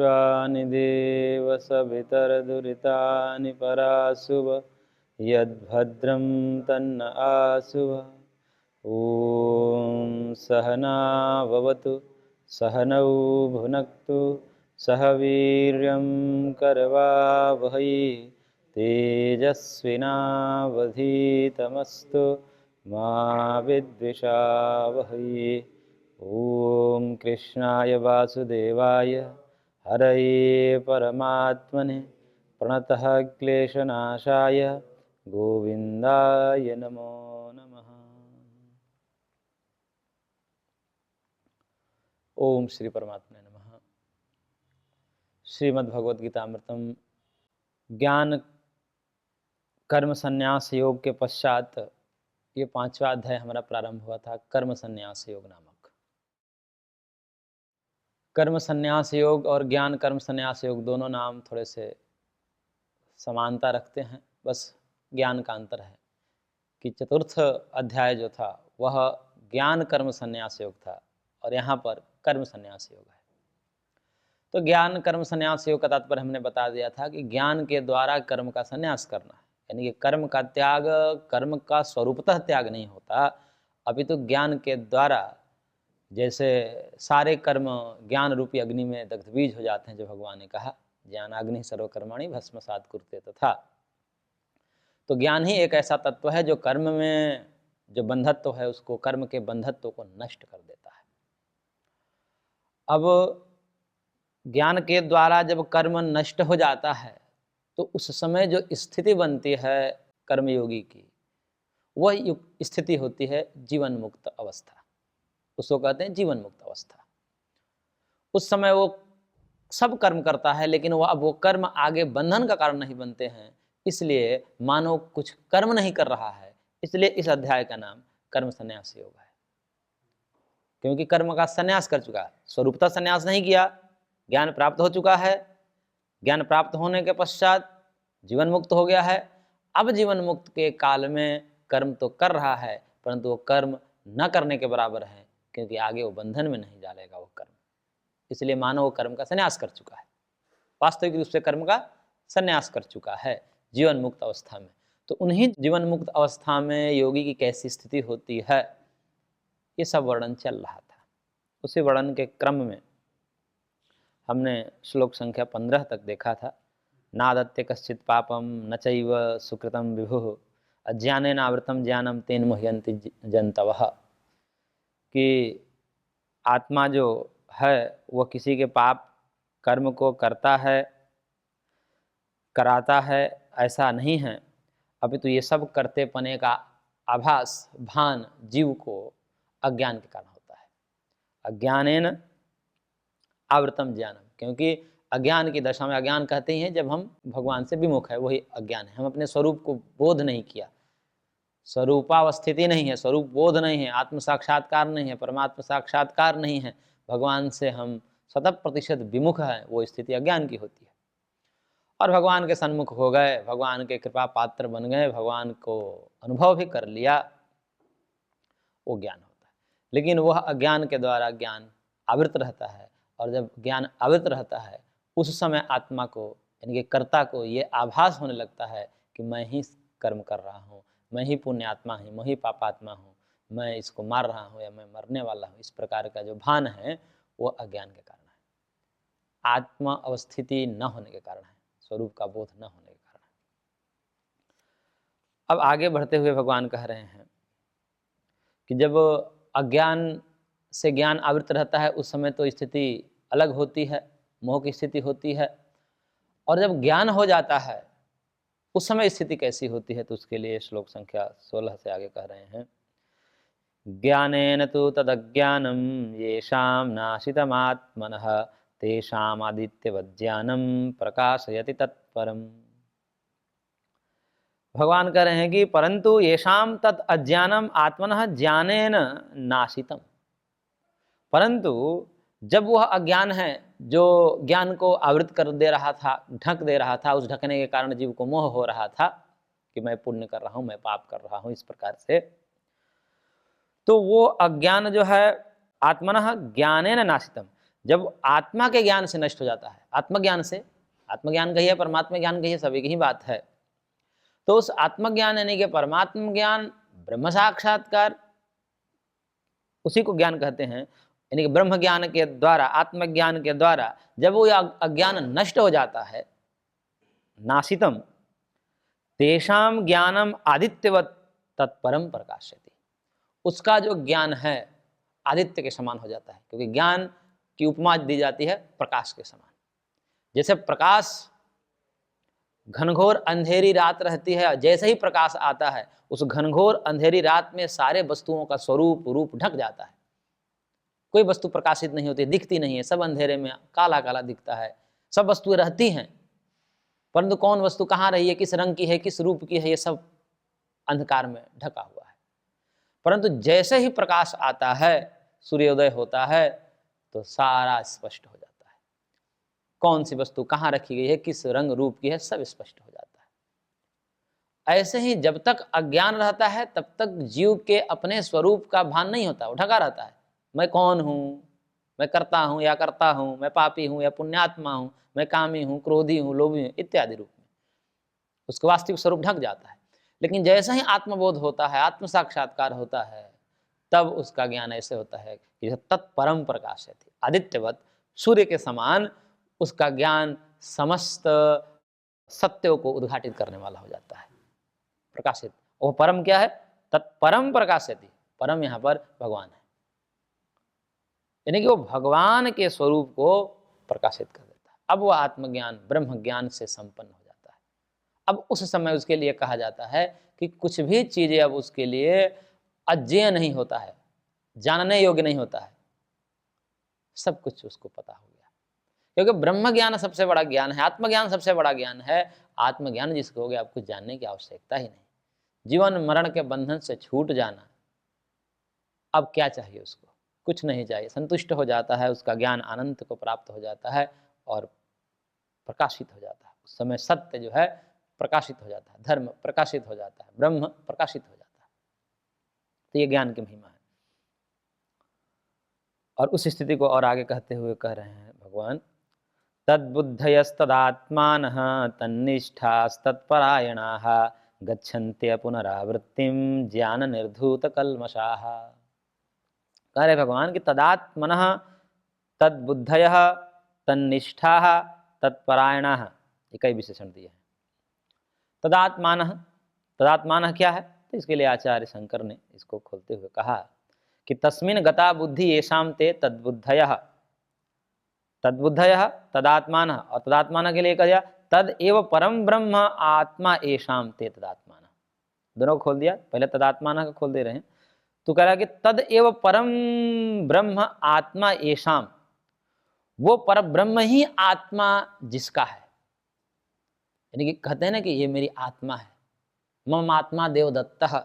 विश्वानि देव सवितरदुरितानि पराशुभ यद्भद्रं तन्न आशुभ। ॐ सहना भवतु सहनौ भुनक्तु सह वीर्यं करवावहै तेजस्विनावधीतमस्तु मा विद्विषावहै। ॐ कृष्णाय वासुदेवाय हरये परमात्मने प्रणतः क्लेशनाशाय गोविन्दाय नमो नमः। ओम श्री परमात्मने नमः। श्रीमद्भगवद्गीतामृतम ज्ञान कर्म संन्यास योग के पश्चात ये 5वां अध्याय हमारा प्रारंभ हुआ था, कर्म संन्यास योग नामक। कर्म संन्यास योग और ज्ञान कर्म संन्यास योग दोनों नाम थोड़े से समानता रखते हैं, बस ज्ञान का अंतर है कि चतुर्थ अध्याय जो था वह ज्ञान कर्म संन्यास योग था और यहाँ पर कर्म संन्यास योग है। तो ज्ञान कर्म संन्यास योग का तात्पर्य हमने बता दिया था कि ज्ञान के द्वारा कर्म का संन्यास करना है, यानी कि कर्म का त्याग कर्म का स्वरूपतः त्याग नहीं होता, अभी तो ज्ञान के द्वारा जैसे सारे कर्म ज्ञान रूपी अग्नि में दग्धबीज हो जाते हैं, जो भगवान ने कहा ज्ञानाग्नि सर्वकर्माणि भस्मसात् कुरुते तथा। तो ज्ञान ही एक ऐसा तत्व है जो कर्म में जो बंधत्व है उसको, कर्म के बंधत्व को नष्ट कर देता है। अब ज्ञान के द्वारा जब कर्म नष्ट हो जाता है तो उस समय जो स्थिति बनती है कर्मयोगी की, वह स्थिति होती है जीवन मुक्त अवस्था, उसको कहते हैं जीवन मुक्त अवस्था। उस समय वो सब कर्म करता है लेकिन वो कर्म आगे बंधन का कारण नहीं बनते हैं, इसलिए मानव कुछ कर्म नहीं कर रहा है, इसलिए इस अध्याय का नाम कर्म संन्यास योग है। क्योंकि कर्म का संन्यास कर चुका है, स्वरूपतः संन्यास नहीं किया, ज्ञान प्राप्त हो चुका है, ज्ञान प्राप्त होने के पश्चात जीवन मुक्त हो गया है। अब जीवन मुक्त के काल में कर्म तो कर रहा है परंतु वो कर्म न करने के बराबर है, क्योंकि आगे वो बंधन में नहीं डालेगा वो कर्म, इसलिए मानव कर्म का संन्यास कर चुका है, वास्तविक रूप से कर्म का संन्यास कर चुका है जीवन मुक्त अवस्था में। तो उन्हीं जीवन मुक्त अवस्था में योगी की कैसी स्थिति होती है, ये सब वर्णन चल रहा था। उसी वर्णन के क्रम में हमने श्लोक संख्या 15 तक देखा था। नादत्ते कश्चित् पापम न चैव सुकृतं विभुः अज्ञानेन आवृतं ज्ञानं तेन मुह्यन्ति जन्तवः, कि आत्मा जो है वह किसी के पाप कर्म को करता है, कराता है, ऐसा नहीं है, अभी तो ये सब करते पने का आभास भान जीव को अज्ञान के कारण होता है। अज्ञानेन आवृतम ज्ञानम, क्योंकि अज्ञान की दशा में, अज्ञान कहते ही हैं जब हम भगवान से विमुख है, वही अज्ञान है। हम अपने स्वरूप को बोध नहीं किया, स्वरूपावस्थिति नहीं है, स्वरूप बोध नहीं है, आत्म साक्षात्कार नहीं है, परमात्मा साक्षात्कार नहीं है, भगवान से हम 100% विमुख है, वो स्थिति अज्ञान की होती है। और भगवान के सन्मुख हो गए, भगवान के कृपा पात्र बन गए, भगवान को अनुभव भी कर लिया, वो ज्ञान होता है। लेकिन वह अज्ञान के द्वारा ज्ञान आवृत रहता है, और जब ज्ञान आवृत रहता है उस समय आत्मा को, यानी कि कर्ता को ये आभास होने लगता है कि मैं ही कर्म कर रहा हूँ, मैं ही पुण्यात्मा हूँ, मैं ही पापात्मा हूँ, मैं इसको मार रहा हूँ या मैं मरने वाला हूँ। इस प्रकार का जो भान है वो अज्ञान के कारण है, आत्मा अवस्थिति न होने के कारण है, स्वरूप का बोध न होने के कारण है। अब आगे बढ़ते हुए भगवान कह रहे हैं कि जब अज्ञान से ज्ञान आवृत रहता है उस समय तो स्थिति अलग होती है, मोह की स्थिति होती है, और जब ज्ञान हो जाता है उस समय स्थिति कैसी होती है, तो उसके लिए श्लोक संख्या 16 से आगे कह रहे हैं। ज्ञानेन तु तदज्ञानम येषां नाशितमात्मनः तेषाम् आदित्यवज्ञानम प्रकाशयति तत्परम। भगवान कह रहे हैं कि परंतु येषां तत् अज्ञानम आत्मनः ज्ञानेन नाशितम, परंतु जब वह अज्ञान है जो ज्ञान को आवृत कर दे रहा था, ढक दे रहा था, उस ढकने के कारण जीव को मोह हो रहा था कि मैं पुण्य कर रहा हूँ, मैं पाप कर रहा हूँ, इस प्रकार से, तो वो अज्ञान जो है आत्मनः ज्ञानेन नाशितम, जब आत्मा के ज्ञान से नष्ट हो जाता है, आत्मज्ञान से, आत्मज्ञान कहिए परमात्मा ज्ञान कहिए सभी की ही बात है, तो उस आत्मज्ञान यानी कि परमात्म ज्ञान, ब्रह्म साक्षात्कार, उसी को ज्ञान कहते हैं। यानी कि ब्रह्म ज्ञान के द्वारा, आत्मज्ञान के द्वारा जब वो अज्ञान नष्ट हो जाता है, नाशितम तेषाम ज्ञानम आदित्यवत तत्परम प्रकाशयति, उसका जो ज्ञान है आदित्य के समान हो जाता है, क्योंकि ज्ञान की उपमा दी जाती है प्रकाश के समान। जैसे प्रकाश, घनघोर अंधेरी रात रहती है, जैसे ही प्रकाश आता है उस घनघोर अंधेरी रात में सारे वस्तुओं का स्वरूप रूप ढक जाता है, कोई वस्तु प्रकाशित नहीं होती, दिखती नहीं है, सब अंधेरे में काला काला दिखता है। सब वस्तुएं रहती हैं परंतु कौन वस्तु कहाँ रही है, किस रंग की है, किस रूप की है, ये सब अंधकार में ढका हुआ है। परंतु जैसे ही प्रकाश आता है, सूर्योदय होता है, तो सारा स्पष्ट हो जाता है, कौन सी वस्तु कहाँ रखी गई है, किस रंग रूप की है, सब स्पष्ट हो जाता है। ऐसे ही जब तक अज्ञान रहता है तब तक जीव के अपने स्वरूप का भान नहीं होता, वो ढका रहता है। मैं कौन हूँ, मैं करता हूँ या करता हूँ, मैं पापी हूँ या पुण्यात्मा हूँ, मैं कामी हूँ, क्रोधी हूँ, लोभी हूँ, इत्यादि रूप में उसका वास्तविक स्वरूप ढक जाता है। लेकिन जैसे ही आत्मबोध होता है, आत्म साक्षात्कार होता है, तब उसका ज्ञान ऐसे होता है कि तत्परम प्रकाश है, आदित्यवत सूर्य के समान उसका ज्ञान समस्त सत्यों को उद्घाटित करने वाला हो जाता है, प्रकाशित। वो परम क्या है, तत्परम प्रकाशयति, परम यहाँ पर भगवान है, यानी कि वो भगवान के स्वरूप को प्रकाशित कर देता है। अब वह आत्मज्ञान ब्रह्म ज्ञान से संपन्न हो जाता है। अब उस समय उसके लिए कहा जाता है कि कुछ भी चीजें अब उसके लिए अज्ञेय नहीं होता है, जानने योग्य नहीं होता है, सब कुछ उसको पता हो गया, क्योंकि ब्रह्म ज्ञान सबसे बड़ा ज्ञान है, आत्मज्ञान सबसे बड़ा ज्ञान है। आत्मज्ञान जिसको हो गया, आपको जानने की आवश्यकता ही नहीं, जीवन मरण के बंधन से छूट जाना, अब क्या चाहिए उसको, कुछ नहीं चाहिए, संतुष्ट हो जाता है, उसका ज्ञान अनंत को प्राप्त हो जाता है और प्रकाशित हो जाता है। उस समय सत्य जो है प्रकाशित हो जाता है, धर्म प्रकाशित हो जाता है, ब्रह्म प्रकाशित हो जाता है। तो ये ज्ञान की महिमा है। और उस स्थिति को और आगे कहते हुए कह रहे हैं भगवान, तद्बुद्धयस्तदात्मानः तन्निष्ठास्तत्परायणाः गच्छन्त्य पुनरावृत्तिं ज्ञान निर्धूत कल्मषाः। कह रहे भगवान कि तदात्मनः तद्बुद्धयः तन्निष्ठाः तत्परायणाः, ये कई विशेषण दिए हैं। तदात्मानः, तदात्मानः क्या है, तो इसके लिए आचार्य शंकर ने इसको खोलते हुए कहा कि तस्मिन् गता बुद्धि येषां ते तद्बुद्धयः, तद्बुद्धयः तदात्मानः, और तदात्मानः के लिए कहा तद एव परम ब्रह्म आत्मा येषां ते तदात्मानः। दोनों को खोल दिया, पहले तदात्मानः को खोल दे रहे हैं। तो कह रहा कि तद एव परम ब्रह्म आत्मा येषां, वो पर ब्रह्म ही आत्मा जिसका है, यानी कि कहते हैं ना कि ये मेरी आत्मा है, मम आत्मा देवदत्तः,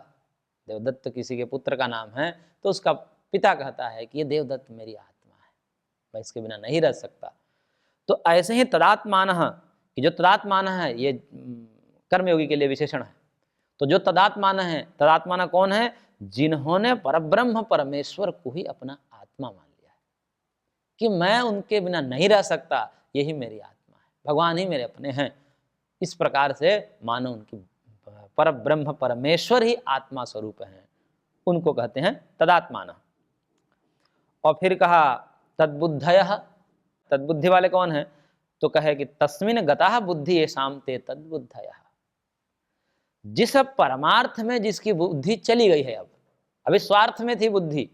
देवदत्त किसी के पुत्र का नाम है, तो उसका पिता कहता है कि ये देवदत्त मेरी आत्मा है, मैं इसके बिना नहीं रह सकता। तो ऐसे ही तदात्मानः, कि जो तदात्मानः है, ये कर्मयोगी के लिए विशेषण है। तो जो तदात्मानः है, तदात्मानः कौन है, जिन्होंने परब्रह्म परमेश्वर को ही अपना आत्मा मान लिया है कि मैं उनके बिना नहीं रह सकता, यही मेरी आत्मा है, भगवान ही मेरे अपने हैं। इस प्रकार से मानो उनकी परब्रह्म परमेश्वर ही आत्मा स्वरूप हैं, उनको कहते हैं तदात्मानः। और फिर कहा तद्बुद्धयः, तद्बुद्धि वाले कौन है, तो कहे कि तस्मिन् गतः बुद्धि येषां ते तद्बुद्धयः, जिस परमार्थ में जिसकी बुद्धि चली गई है, अब अभी स्वार्थ में थी बुद्धि,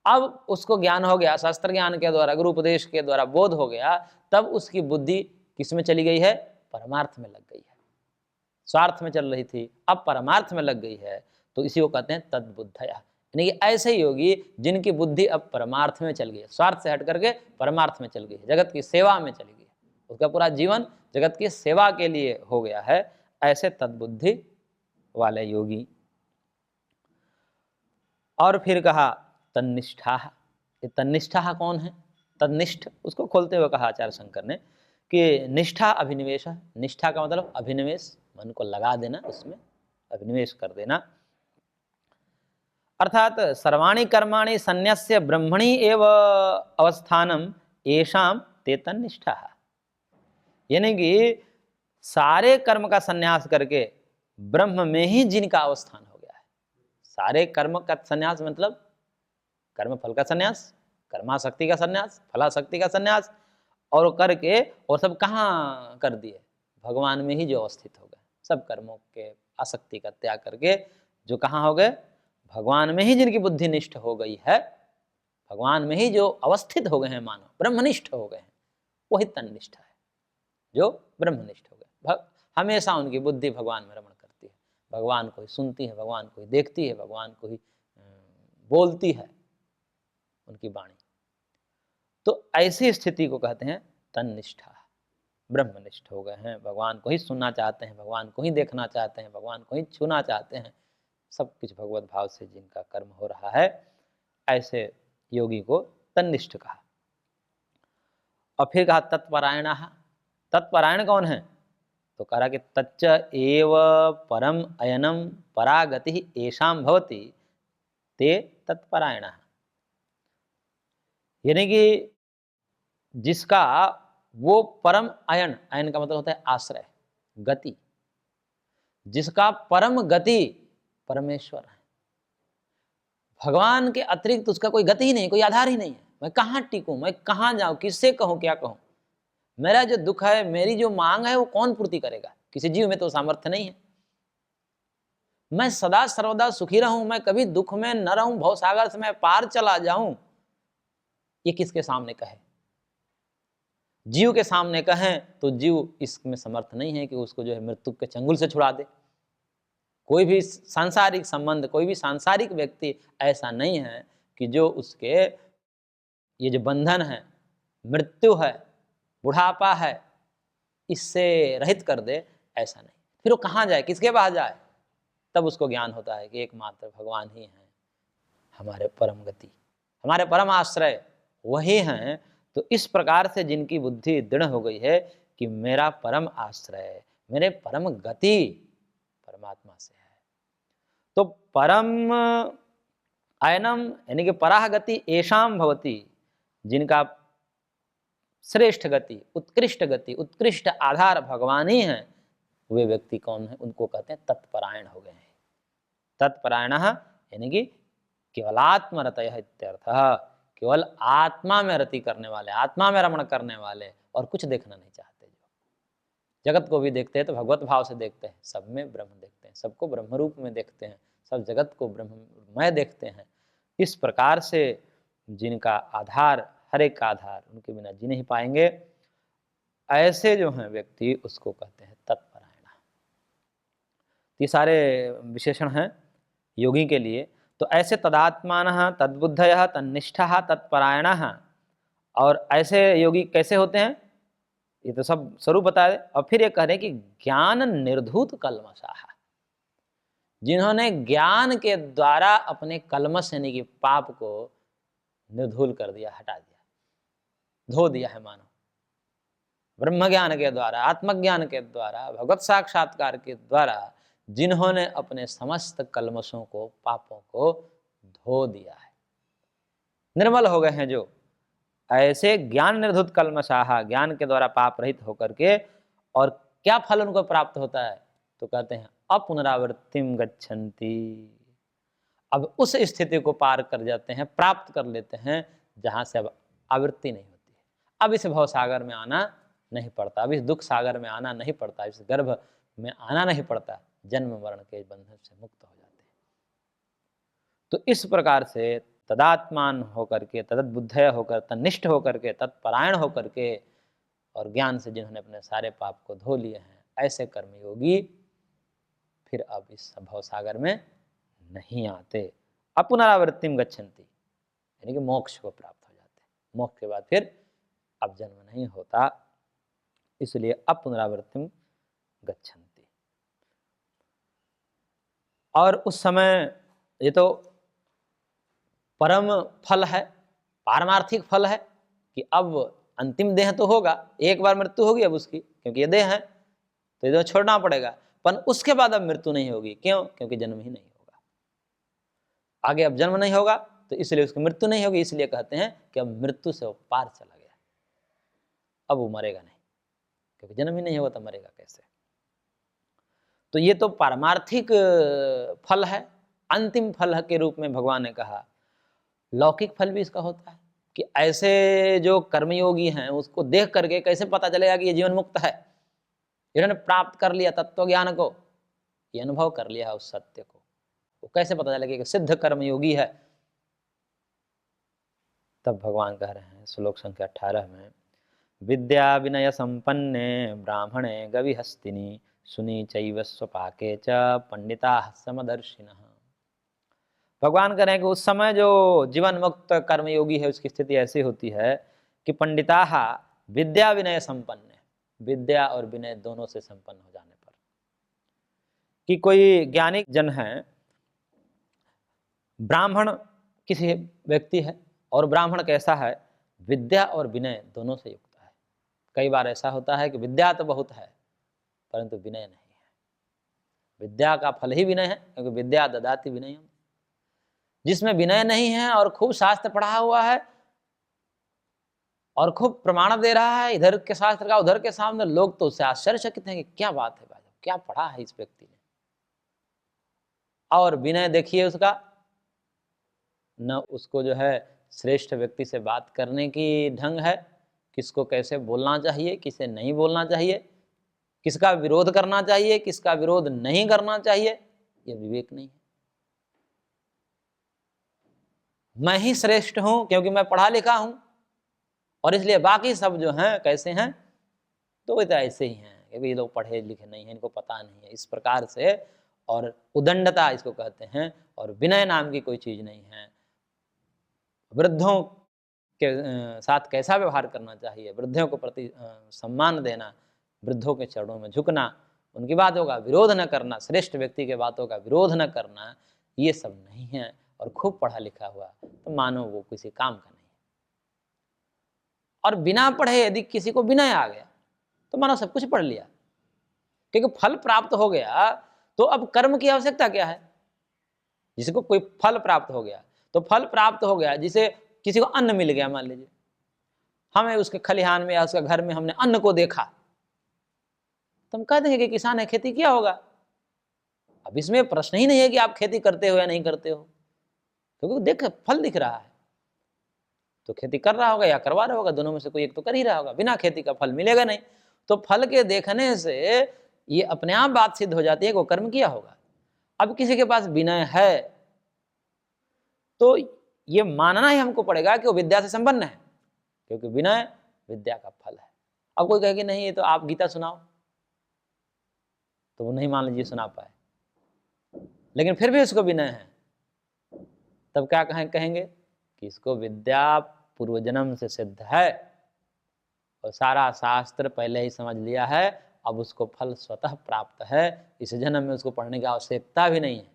अब उसको ज्ञान हो गया, शास्त्र ज्ञान के द्वारा, गुरु उपदेश के द्वारा बोध हो गया, तब उसकी बुद्धि किस में चली गई है, परमार्थ में लग गई है। स्वार्थ में चल रही थी, अब परमार्थ में लग गई है, तो इसी को कहते हैं तद्बुद्धयः। यानी कि ऐसे ही योगी जिनकी बुद्धि अब परमार्थ में चल गई है, स्वार्थ से हट करके परमार्थ में चल गई है, जगत की सेवा में चली गई है, उसका पूरा जीवन जगत की सेवा के लिए हो गया है, ऐसे तद्बुद्धि वाले योगी। और फिर कहा तन्निष्ठा, ये तन्निष्ठा कौन है, तन्निष्ठ, उसको खोलते हुए कहा आचार्य शंकर ने कि निष्ठा अभिनिवेश, निष्ठा का मतलब अभिनिवेश, मन को लगा देना, उसमें अभिनिवेश कर देना। अर्थात सर्वाणि कर्माणि संन्यस्य ब्रह्मणि एव अवस्थानम येषां ते तन्निष्ठाः। यानी कि सारे कर्म का संन्यास करके ब्रह्म में ही जिनका अवस्थान हो गया है। सारे कर्म का संन्यास मतलब कर्म फल का संन्यास, कर्मासक्ति का संन्यास, फलासक्ति का संन्यास, और करके और सब कहाँ कर दिए? भगवान में ही जो अवस्थित हो गए। सब कर्मों के आसक्ति का त्याग करके जो कहाँ हो गए? भगवान में ही जिनकी बुद्धि निष्ठ हो गई है, भगवान में ही जो अवस्थित हो गए हैं, मानो ब्रह्मनिष्ठ हो गए हैं, वही तन्निष्ठ है, जो ब्रह्मनिष्ठ हो गए। हमेशा उनकी बुद्धि भगवान में रमण करती है, भगवान को ही सुनती है, भगवान को ही देखती है, भगवान को ही बोलती है उनकी वाणी। तो ऐसी स्थिति को कहते हैं तन्निष्ठा, ब्रह्मनिष्ठ हो गए हैं, भगवान को ही सुनना चाहते हैं, भगवान को ही देखना चाहते हैं, भगवान को ही छूना चाहते हैं, सब कुछ भगवत भाव से जिनका कर्म हो रहा है, ऐसे योगी को तन्निष्ठ कहा। और फिर कहा तत्परायणः। तत्परायण कौन है? तो कहा कि तच्च एव परम अयनम परागति येषां भवति ते तत्परायणः। यानी कि जिसका वो परम अयन, अयन का मतलब होता है आश्रय, गति, जिसका परम गति परमेश्वर है, भगवान के अतिरिक्त उसका कोई गति ही नहीं, कोई आधार ही नहीं है। मैं कहाँ टिकूं, मैं कहाँ जाऊं, किससे कहूं, क्या कहूं? मेरा जो दुख है, मेरी जो मांग है, वो कौन पूर्ति करेगा? किसी जीव में तो सामर्थ्य नहीं है। मैं सदा सर्वदा सुखी रहूं, मैं कभी दुख में न रहूं, भवसागर से मैं पार चला जाऊं, ये किसके सामने कहे? जीव के सामने कहें तो जीव इसमें समर्थ नहीं है कि उसको जो है मृत्यु के चंगुल से छुड़ा दे। कोई भी सांसारिक संबंध, कोई भी सांसारिक व्यक्ति ऐसा नहीं है कि जो उसके ये जो बंधन है, मृत्यु है, बुढ़ापा है, इससे रहित कर दे, ऐसा नहीं। फिर वो कहाँ जाए, किसके पास जाए? तब उसको ज्ञान होता है कि एकमात्र भगवान ही हैं हमारे परम गति, हमारे परम आश्रय वही हैं। तो इस प्रकार से जिनकी बुद्धि दृढ़ हो गई है कि मेरा परम आश्रय, मेरे परम गति परमात्मा से है, तो परम अयनम यानी कि पराह गति येषां भवति, जिनका श्रेष्ठ गति, उत्कृष्ट गति, उत्कृष्ट आधार भगवान ही है, वे व्यक्ति कौन है? उनको कहते हैं तत्परायण हो गए हैं। तत्परायणः यानी कि केवलात्मरतयः इत्यर्थः, केवल आत्मा में रति करने वाले, आत्मा में रमण करने वाले, और कुछ देखना नहीं चाहते। जो जगत को भी देखते हैं तो भगवत भाव से देखते हैं, सब में ब्रह्म देखते हैं, सबको ब्रह्म रूप में देखते हैं, सब जगत को ब्रह्ममय देखते हैं। इस प्रकार से जिनका आधार, हर एक का आधार, उनके बिना जी नहीं पाएंगे, ऐसे जो हैं व्यक्ति, उसको कहते हैं तत्परायण। ये सारे विशेषण हैं योगी के लिए। तो ऐसे तदात्मानः तद्बुद्धयः तन्निष्ठः तत्परायणः, और ऐसे योगी कैसे होते हैं? ये तो सब स्वरूप बताए। और फिर ये कह रहे हैं कि ज्ञान निर्धूत कल्मषाः, जिन्होंने ज्ञान के द्वारा अपने कल्मष यानी कि पाप को निर्धूल कर दिया, हटा दिया, धो दिया है, मानो ब्रह्म ज्ञान के द्वारा, आत्मज्ञान के द्वारा, भगवत साक्षात्कार के द्वारा जिन्होंने अपने समस्त कल्मषों को, पापों को धो दिया है, निर्मल हो गए हैं, जो ऐसे ज्ञान निर्धुत कल्मषाः, ज्ञान के द्वारा पाप रहित होकर के, और क्या फल उनको प्राप्त होता है? तो कहते हैं अपुनरावृत्तिम गच्छन्ति। अब उस स्थिति को पार कर जाते हैं, प्राप्त कर लेते हैं, जहां से अब आवृत्ति नहीं होती है, अब इस भव सागर में आना नहीं पड़ता, अब इस दुख सागर में आना नहीं पड़ता, इस गर्भ में आना नहीं पड़ता, जन्म मरण के बंधन से मुक्त हो जाते हैं। तो इस प्रकार से तदात्मान होकर के, तदद्बुद्धय होकर, तन्निष्ठ होकर के, तत्परायण होकर के, और ज्ञान से जिन्होंने अपने सारे पाप को धो लिए हैं, ऐसे कर्मयोगी फिर अब इस भव सागर में नहीं आते। अपुनरावृत्तिम गच्छन्ति यानी कि मोक्ष को प्राप्त हो जाते हैं, मोक्ष के बाद फिर अब जन्म नहीं होता, इसलिए अपुनरावृत्तिम गच्छन्ति। और उस समय ये तो परम फल है, पारमार्थिक फल है कि अब अंतिम देह तो होगा, एक बार मृत्यु होगी अब उसकी, क्योंकि ये देह है तो ये छोड़ना पड़ेगा, पर उसके बाद अब मृत्यु नहीं होगी। क्यों? क्योंकि जन्म ही नहीं होगा, आगे अब जन्म नहीं होगा, तो इसलिए उसकी मृत्यु नहीं होगी। इसलिए कहते हैं कि अब मृत्यु से वो पार चला गया, अब वो मरेगा नहीं, क्योंकि जन्म ही नहीं होगा तो मरेगा कैसे। तो ये तो पारमार्थिक फल है, अंतिम फल के रूप में भगवान ने कहा। लौकिक फल भी इसका होता है कि ऐसे जो कर्मयोगी हैं उसको देख करके कैसे पता चलेगा कि ये जीवन मुक्त है। इन्होंने प्राप्त कर लिया तत्व ज्ञान को, ये अनुभव कर लिया है उस सत्य को, वो कैसे पता चलेगा कि सिद्ध कर्मयोगी है। तब भगवान कह रहे हैं श्लोक संख्या 18 में, विद्या विनय संपन्ने ब्राह्मणे गविहस्तिनि सुनी चैव स्वपाके च पंडिता समदर्शिनः। भगवान कह रहे हैं कि उस समय जो जीवन मुक्त कर्मयोगी है उसकी स्थिति ऐसी होती है कि पंडिता विद्या विनय संपन्न, विद्या और विनय दोनों से संपन्न हो जाने पर, कि कोई ज्ञानी जन है, ब्राह्मण किसी व्यक्ति है और ब्राह्मण कैसा है, विद्या और विनय दोनों से युक्त है। कई बार ऐसा होता है कि विद्या तो बहुत है परंतु विनय नहीं है। विद्या का फल ही विनय है, क्योंकि विद्या ददाति विनयम। जिसमें विनय नहीं है और खूब शास्त्र पढ़ा हुआ है और खूब प्रमाण दे रहा है इधर के शास्त्र का उधर के सामने, लोग तो उससे आश्चर्यचकित हैं कि क्या बात है भाई, क्या पढ़ा है इस व्यक्ति ने। और विनय देखिए उसका, न उसको जो है श्रेष्ठ व्यक्ति से बात करने की ढंग है, किसको कैसे बोलना चाहिए, किसे नहीं बोलना चाहिए, किसका विरोध करना चाहिए, किसका विरोध नहीं करना चाहिए, ये विवेक नहीं है। मैं ही श्रेष्ठ हूं क्योंकि मैं पढ़ा लिखा हूं और इसलिए बाकी सब जो हैं कैसे हैं, तो वे तो ऐसे ही हैं क्योंकि ये लोग पढ़े लिखे नहीं हैं, इनको पता नहीं है, इस प्रकार से। और उदंडता इसको कहते हैं, और विनय नाम की कोई चीज नहीं है। वृद्धों के साथ कैसा व्यवहार करना चाहिए, वृद्धों को प्रति सम्मान देना, वृद्धों के चरणों में झुकना, उनकी बातों का विरोध न करना, श्रेष्ठ व्यक्ति के बातों का विरोध न करना, ये सब नहीं है। और खूब पढ़ा लिखा हुआ तो मानो वो किसी काम का नहीं है। और बिना पढ़े यदि किसी को विनय आ गया तो मानो सब कुछ पढ़ लिया, क्योंकि फल प्राप्त हो गया तो अब कर्म की आवश्यकता क्या है। जिसको कोई फल प्राप्त हो गया तो फल प्राप्त हो गया, जिसे किसी को अन्न मिल गया, मान लीजिए हमें उसके खलिहान में या उसके घर में हमने अन्न को देखा, तो हम कह देंगे कि किसान ने खेती किया होगा। अब इसमें प्रश्न ही नहीं है कि आप खेती करते हो या नहीं करते हो, क्योंकि देख फल दिख रहा है तो खेती कर रहा होगा या करवा रहा होगा, दोनों में से कोई एक तो कर ही रहा होगा। बिना खेती का फल मिलेगा नहीं। तो फल के देखने से ये अपने आप बात सिद्ध हो जाती है कि वो कर्म किया होगा। अब किसी के पास विनय है तो ये मानना ही हमको पड़ेगा कि वो विद्या से संपन्न है, क्योंकि विनय विद्या का फल है। अब कोई कहे कि नहीं ये तो आप गीता सुनाओ, तो वो नहीं मान लीजिए सुना पाए, लेकिन फिर भी उसको विनय है, तब क्या कहेंगे कि इसको विद्या पूर्व जन्म से सिद्ध है और सारा शास्त्र पहले ही समझ लिया है, अब उसको फल स्वतः प्राप्त है, इस जन्म में उसको पढ़ने की आवश्यकता भी नहीं है,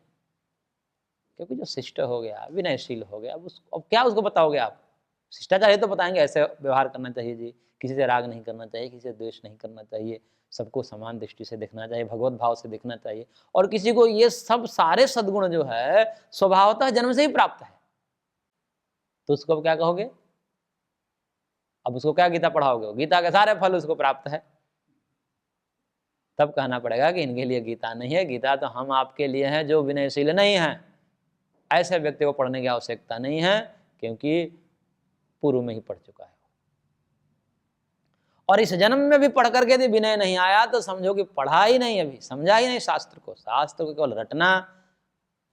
क्योंकि जो शिष्ट हो गया, विनयशील हो गया, अब क्या उसको बताओगे आप। शिष्टाचार ये तो बताएंगे ऐसे व्यवहार करना चाहिए जी, किसी से राग नहीं करना चाहिए, किसी से द्वेष नहीं करना चाहिए, सबको समान दृष्टि से देखना चाहिए, भगवत भाव से देखना चाहिए। और किसी को ये सब सारे सद्गुण जो है स्वभावतः जन्म से ही प्राप्त है, तो उसको अब क्या कहोगे। अब उसको क्या गीता पढ़ाओगे, गीता के सारे फल उसको प्राप्त है। तब कहना पड़ेगा कि इनके लिए गीता नहीं है, गीता तो हम आपके लिए है जो विनयशील नहीं है। ऐसे व्यक्ति को पढ़ने की आवश्यकता नहीं है, क्योंकि पूर्व में ही पढ़ चुका है। और इस जन्म में भी पढ़ करके यदि विनय नहीं आया तो समझो कि पढ़ा ही नहीं, अभी समझा ही नहीं शास्त्र को। शास्त्र को केवल रटना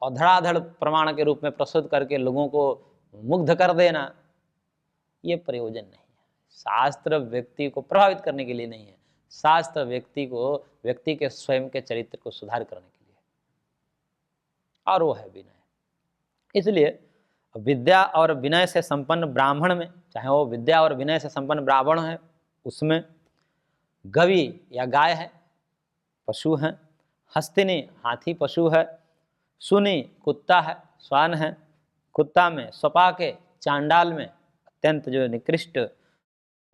और धड़ाधड़ प्रमाण के रूप में प्रस्तुत करके लोगों को मुग्ध कर देना, ये प्रयोजन नहीं है। शास्त्र व्यक्ति को प्रभावित करने के लिए नहीं है, शास्त्र व्यक्ति के स्वयं के चरित्र को सुधार करने के लिए, और वो है विनय। इसलिए विद्या और विनय से संपन्न ब्राह्मण में, चाहे वो विद्या और विनय से संपन्न ब्राह्मण है, उसमें गवि या गाय है, पशु हैं, हस्तिनी हाथी पशु है, सुनी कुत्ता है, श्वान है, कुत्ता में स्वपाके चांडाल में अत्यंत जो निकृष्ट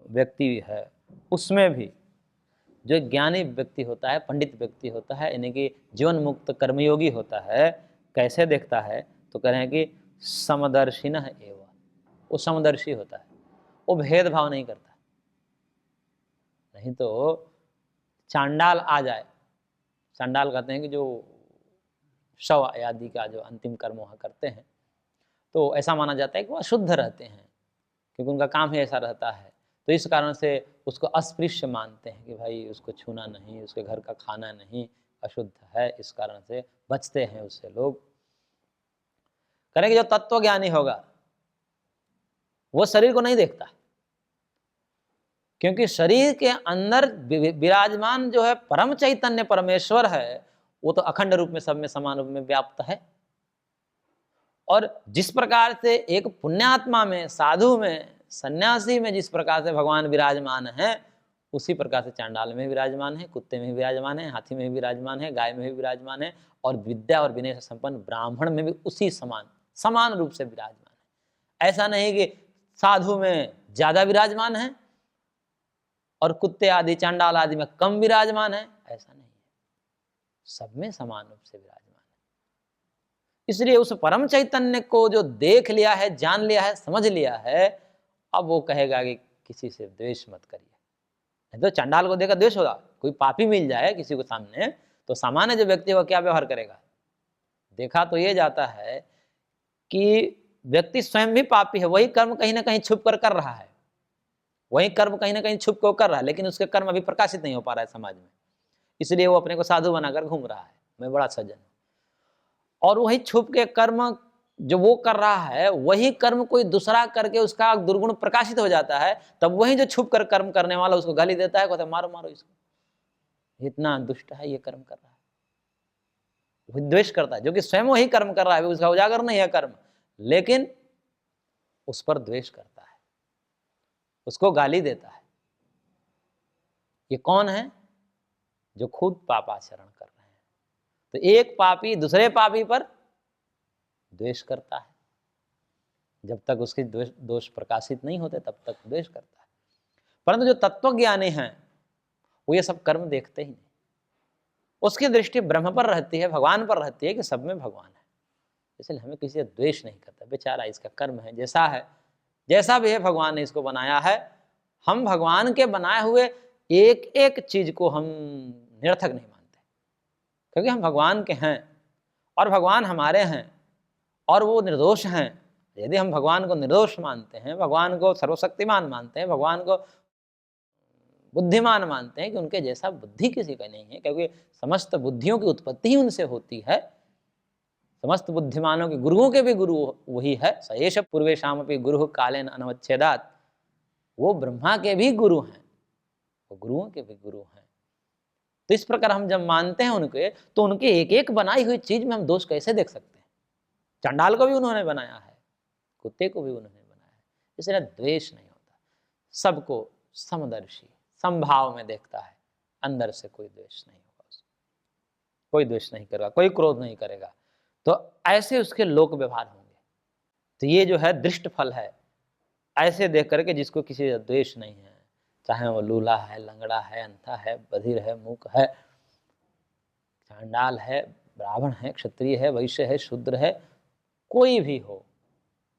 व्यक्ति है, उसमें भी जो ज्ञानी व्यक्ति होता है, पंडित व्यक्ति होता है, यानी कि जीवन मुक्त कर्मयोगी होता है, कैसे देखता है तो कह रहे हैं कि समदर्शिनः एव, वो समदर्शी होता है, वो भेदभाव नहीं करता। नहीं तो चांडाल आ जाए, चांडाल कहते हैं कि जो शव आदि का जो अंतिम कर्म वहाँ करते हैं, तो ऐसा माना जाता है कि वो अशुद्ध रहते हैं, क्योंकि उनका काम ही ऐसा रहता है। तो इस कारण से उसको अस्पृश्य मानते हैं कि भाई उसको छूना नहीं, उसके घर का खाना नहीं, अशुद्ध है, इस कारण से बचते हैं उससे लोग। करेंगे जो तत्वज्ञानी होगा वो शरीर को नहीं देखता, क्योंकि शरीर के अंदर विराजमान जो है परम चैतन्य परमेश्वर है, वो तो अखंड रूप में सब में समान रूप में व्याप्त है। और जिस प्रकार से एक पुण्यात्मा में, साधु में, सन्यासी में जिस प्रकार से भगवान विराजमान है, उसी प्रकार से चांडाल में विराजमान है, कुत्ते में विराजमान है, हाथी में विराजमान है, गाय में विराजमान है, और विद्या और विनय से संपन्न ब्राह्मण में भी उसी समान रूप से विराजमान है। ऐसा नहीं कि साधु में ज्यादा विराजमान है और कुत्ते आदि चांडाल आदि में कम विराजमान है, ऐसा नहीं है, सब में समान रूप से विराजमान है। इसलिए उस परम चैतन्य को जो देख लिया है, जान लिया है, समझ लिया है, अब वो कहेगा कि किसी से द्वेष मत करिए। नहीं तो चांडाल को देखकर द्वेष होगा। कोई पापी मिल जाए किसी को सामने, तो सामान्य जो व्यक्ति वो क्या व्यवहार करेगा? देखा तो ये जाता है कि व्यक्ति स्वयं भी पापी है, वही कर्म कहीं ना कहीं छुप कर रहा है, वही कर्म कहीं ना कहीं छुप कर रहा है, लेकिन उसके कर्म अभी प्रकाशित नहीं हो पा रहा है समाज में, इसलिए वो अपने को साधु बनाकर घूम रहा है, मैं बड़ा सज्जन हूं। और वही छुप के कर्म जो वो कर रहा है, वही कर्म कोई दूसरा करके उसका दुर्गुण प्रकाशित हो जाता है, तब वही जो छुप कर कर्म करने वाला उसको गाली देता है, कहता है मारो मारो इसको, इतना दुष्ट है, ये कर्म कर रहा है। वो द्वेष करता है, जो कि स्वयं वही कर्म कर रहा है, उसका उजागर नहीं है कर्म, लेकिन उस पर द्वेष करता है, उसको गाली देता है। ये कौन है? जो खुद पापाचरण कर रहे हैं। तो एक पापी दूसरे पापी पर द्वेष करता है, जब तक उसके दोष प्रकाशित नहीं होते तब तक द्वेष करता है। परंतु जो तत्वज्ञानी हैं वो ये सब कर्म देखते ही नहीं, उसकी दृष्टि ब्रह्म पर रहती है, भगवान पर रहती है कि सब में भगवान है, इसलिए हमें किसी से द्वेष नहीं करता। बेचारा इसका कर्म है, जैसा भी है भगवान ने इसको बनाया है। हम भगवान के बनाए हुए एक एक चीज को हम निरर्थक नहीं मानते, क्योंकि हम भगवान के हैं और भगवान हमारे हैं और वो निर्दोष हैं। यदि हम भगवान को निर्दोष मानते हैं, भगवान को सर्वशक्तिमान मानते हैं, भगवान को बुद्धिमान मानते हैं कि उनके जैसा बुद्धि किसी का नहीं है, क्योंकि समस्त बुद्धियों की उत्पत्ति ही उनसे होती है, समस्त बुद्धिमानों के गुरुओं के भी गुरु वही है। सयेश पूर्वेशाम अपि गुरु कालेन अनवच्छेदात्, वो ब्रह्मा के भी गुरु हैं, वो गुरुओं के भी गुरु हैं। तो इस प्रकार हम जब मानते हैं उनके, तो उनके एक एक बनाई हुई चीज में हम दोष कैसे देख सकते हैं? चांडाल को भी उन्होंने बनाया है, कुत्ते को भी उन्होंने बनाया है, इसलिए द्वेष नहीं होता। सबको समदर्शी समभाव में देखता है, अंदर से कोई द्वेष नहीं होगा उसको, कोई द्वेष नहीं करेगा, कोई क्रोध नहीं करेगा। तो ऐसे उसके लोक व्यवहार होंगे। तो ये जो है दृष्ट फल है, ऐसे देख करके जिसको किसी का द्वेष नहीं है, चाहे वो लूला है, लंगड़ा है, अंधा है, बधिर है, मूक है, चांडाल है, ब्राह्मण है, क्षत्रिय है, वैश्य है, शूद्र है, कोई भी हो,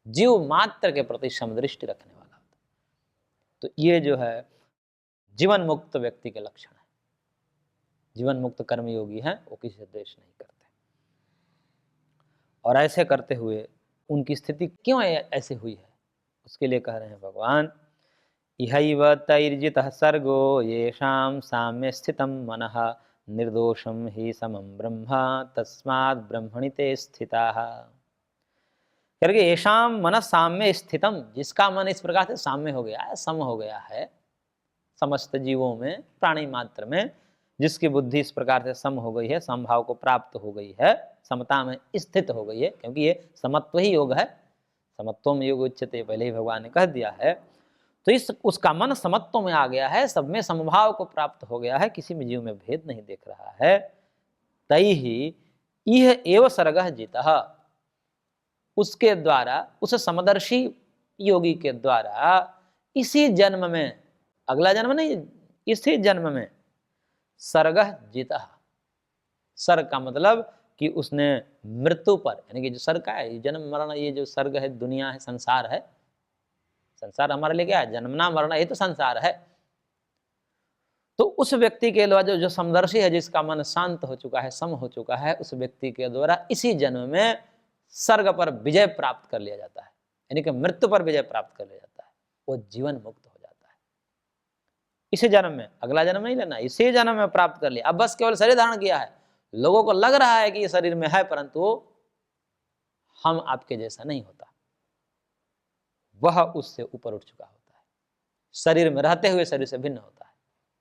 जीव मात्र के प्रति समदृष्टि रखने वाला होता। तो ये जो है जीवन मुक्त व्यक्ति के लक्षण है। जीवन मुक्त कर्मयोगी हैं, वो किसी से द्वेष नहीं करते। और ऐसे करते हुए उनकी स्थिति क्यों ऐसे हुई है, उसके लिए कह रहे हैं भगवान, इहैव तैर्जितः सर्गो येषां साम्ये स्थितं मनः निर्दोषं हि समं ब्रह्म तस्माद् ब्रह्मणि ते स्थिताः। करके येषां मन साम्य स्थितम, जिसका मन इस प्रकार से साम्य हो गया है, सम हो गया है समस्त जीवों में, प्राणी मात्र में, जिसकी बुद्धि इस प्रकार से सम हो गई है, समभाव को प्राप्त हो गई है, समता में स्थित हो गई है, क्योंकि ये समत्व ही योग है, समत्वम योग उच्यते, पहले ही भगवान ने कह दिया है। तो इस उसका मन समत्व में आ गया है, सब में समभाव को प्राप्त हो गया है, किसी में जीव में भेद नहीं देख रहा है। तैहि इह एव सर्गः जितः, उसके द्वारा, उस समदर्शी योगी के द्वारा इसी जन्म में, अगला जन्म नहीं, इसी जन्म में सर्गः जितः। सर्ग का मतलब कि उसने मृत्यु पर, यानी कि जो सर्ग का है, जन्म मरण, ये जो सर्ग है, दुनिया है, संसार है, संसार हमारे लिए क्या है? जन्मना मरना, ये तो संसार है। तो उस व्यक्ति के द्वारा जो समदर्शी है, जिसका मन शांत हो चुका है, सम हो चुका है, उस व्यक्ति के द्वारा इसी जन्म में स्वर्ग पर विजय प्राप्त कर लिया जाता है, यानी कि मृत्यु पर विजय प्राप्त कर लिया जाता है, वो जीवन मुक्त हो जाता है इसी जन्म में। अगला जन्म नहीं लेना, इसी जन्म में प्राप्त कर लिया। अब बस केवल शरीर धारण किया है, लोगों को लग रहा है कि ये शरीर में है, परंतु हम आपके जैसा नहीं होता, वह उससे ऊपर उठ चुका होता है, शरीर में रहते हुए शरीर से भिन्न होता है।